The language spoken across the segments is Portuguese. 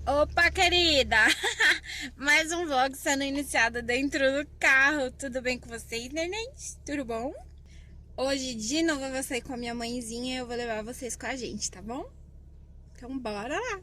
Opa, querida! Mais um vlog sendo iniciado dentro do carro. Tudo bem com vocês, neném? Tudo bom? Hoje, de novo, eu vou sair com a minha mãezinha e eu vou levar vocês com a gente, tá bom? Então, bora lá!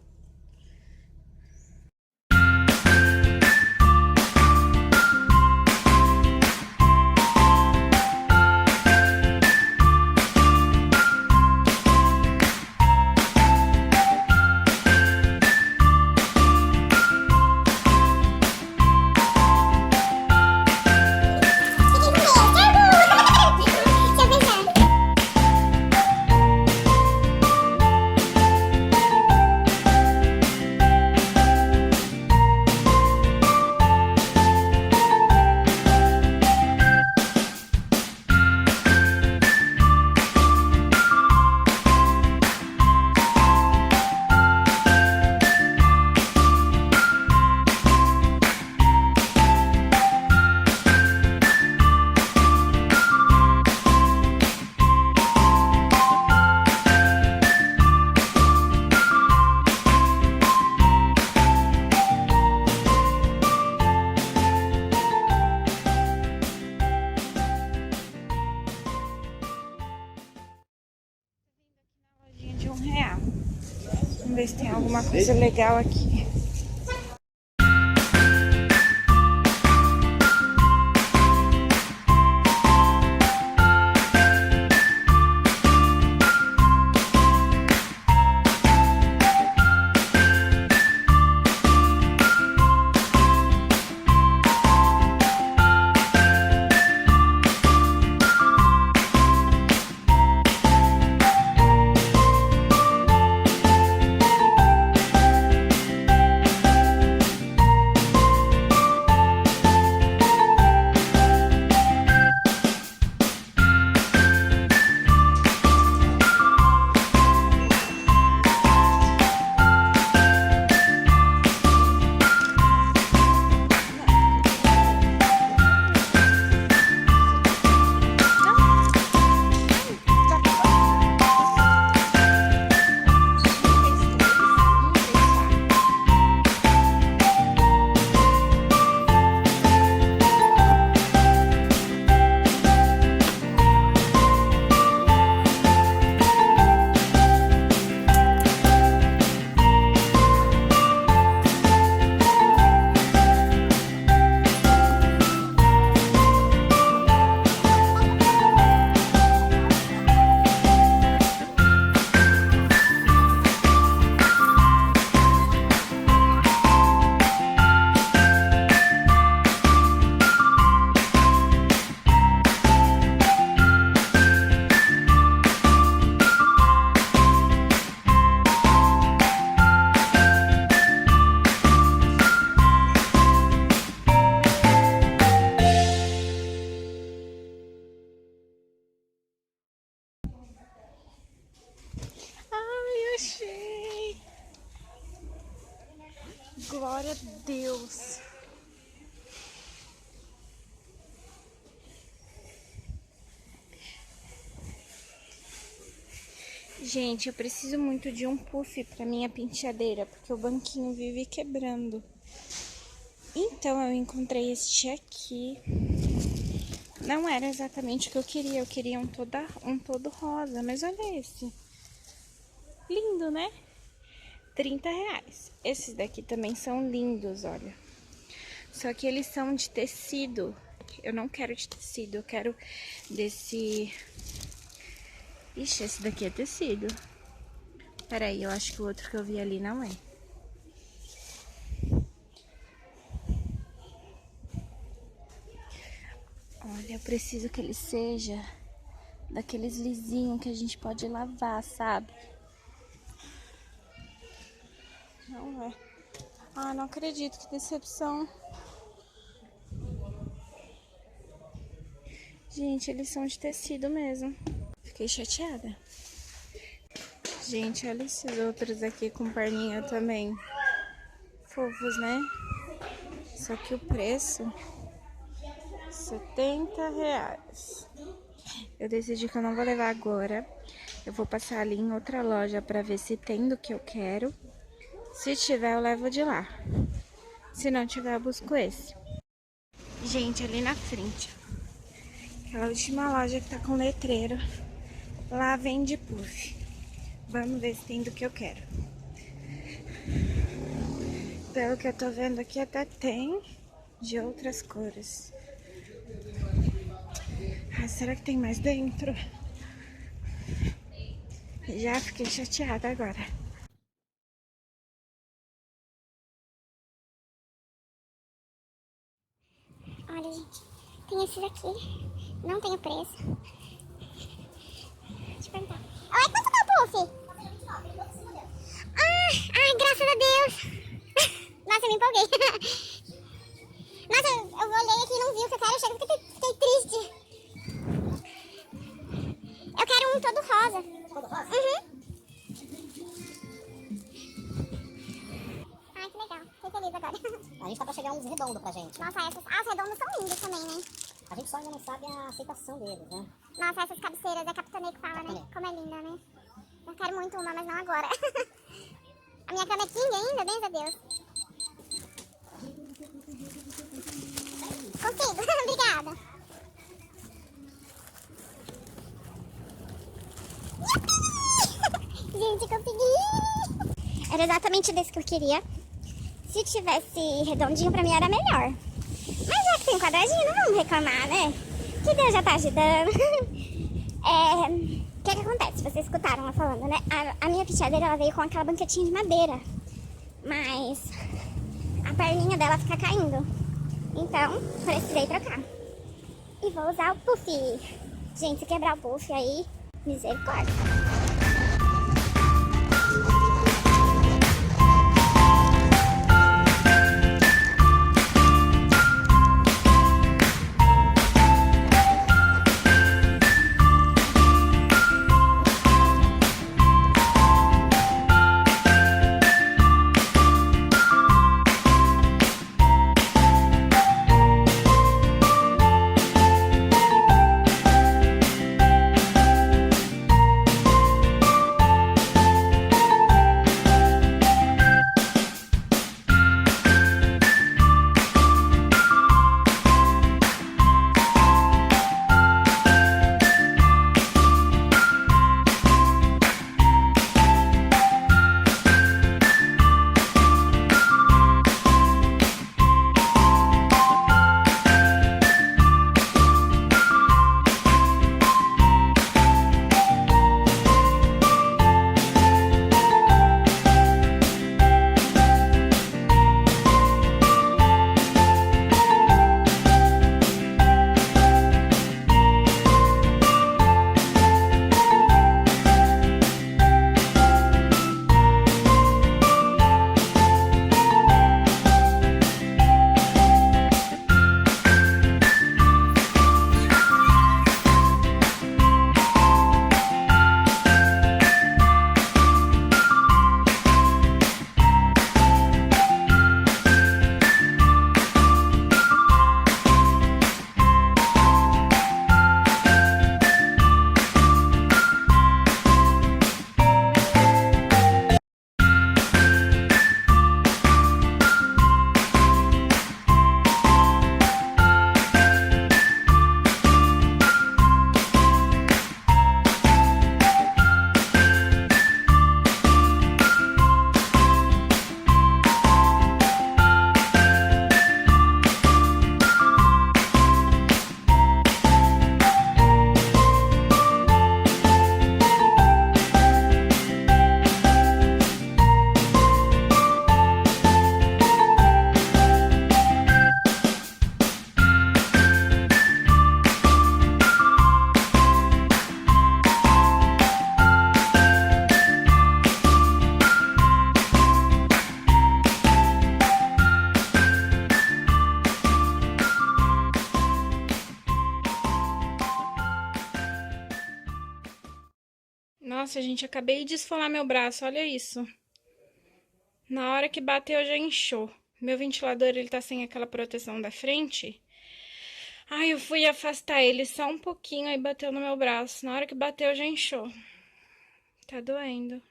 Lojinha de R$ 1. Vamos ver se tem alguma coisa legal aqui. Ai, achei! Glória a Deus! Gente, eu preciso muito de um puff pra minha penteadeira, porque o banquinho vive quebrando. Então eu encontrei este aqui. Não era exatamente o que eu queria um todo rosa, mas olha esse. Lindo, né? R$ 30. Esses daqui também são lindos, olha. Só que eles são de tecido. Eu não quero de tecido, eu quero desse... Ixi, esse daqui é tecido. Peraí, eu acho que o outro que eu vi ali não é. Olha, eu preciso que ele seja daqueles lisinhos que a gente pode lavar, sabe? Não é. Ah, não acredito, que decepção. Gente, eles são de tecido mesmo. Fiquei chateada. Gente, olha esses outros aqui com perninha também. Fofos, né? Só que o preço... R$ 70. Eu decidi que eu não vou levar agora. Eu vou passar ali em outra loja pra ver se tem do que eu quero. Se tiver, eu levo de lá. Se não tiver, eu busco esse. Gente, ali na frente, ó, aquela última loja que tá com letreiro. Lá vende puff. Vamos ver se tem do que eu quero. Pelo que eu tô vendo aqui, até tem de outras cores. Ah, será que tem mais dentro? Já fiquei chateada agora. Olha, gente, tem esses aqui. Não tem o preço. Deixa eu perguntar. Oi, quanto tá o puff? Ai, graças a Deus. Nossa, eu me empolguei. Nossa, eu olhei aqui e não vi o que eu quero. Eu fiquei triste. Eu quero um todo rosa. Todo rosa? Uhum. Ai, que legal. Fiquei feliz agora. A gente tá pra chegar uns redondos pra gente. Nossa, os redondos são lindos também, né? A gente só ainda não sabe a aceitação deles, né? Nossa, essas cabeceiras é Capitã que fala, né? Como é linda, né? Eu quero muito uma, mas não agora. A minha cama é king ainda, bem a Deus. Consigo, obrigada. Gente, consegui! Era exatamente desse que eu queria. Se tivesse redondinho, pra mim era melhor. Mas já que tem quadradinho, não vamos reclamar, né? Que Deus já tá ajudando. O que acontece? Vocês escutaram ela falando, né? A minha penteadeira, ela veio com aquela banquetinha de madeira. Mas a perninha dela fica caindo. Então, precisei trocar. E vou usar o puff. Gente, se quebrar o puff aí, misericórdia. Nossa, gente, acabei de esfolar meu braço, olha isso. Na hora que bateu, já inchou. Meu ventilador, ele tá sem aquela proteção da frente. Ai, eu fui afastar ele só um pouquinho, aí bateu no meu braço. Na hora que bateu, já inchou. Tá doendo.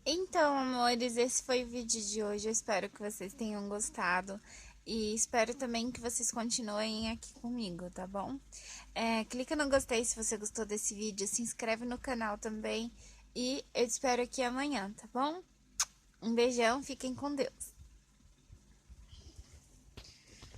Então, amores, esse foi o vídeo de hoje. Eu espero que vocês tenham gostado. E espero também que vocês continuem aqui comigo, tá bom? Clica no gostei se você gostou desse vídeo. Se inscreve no canal também. E eu te espero aqui amanhã, tá bom? Um beijão, fiquem com Deus.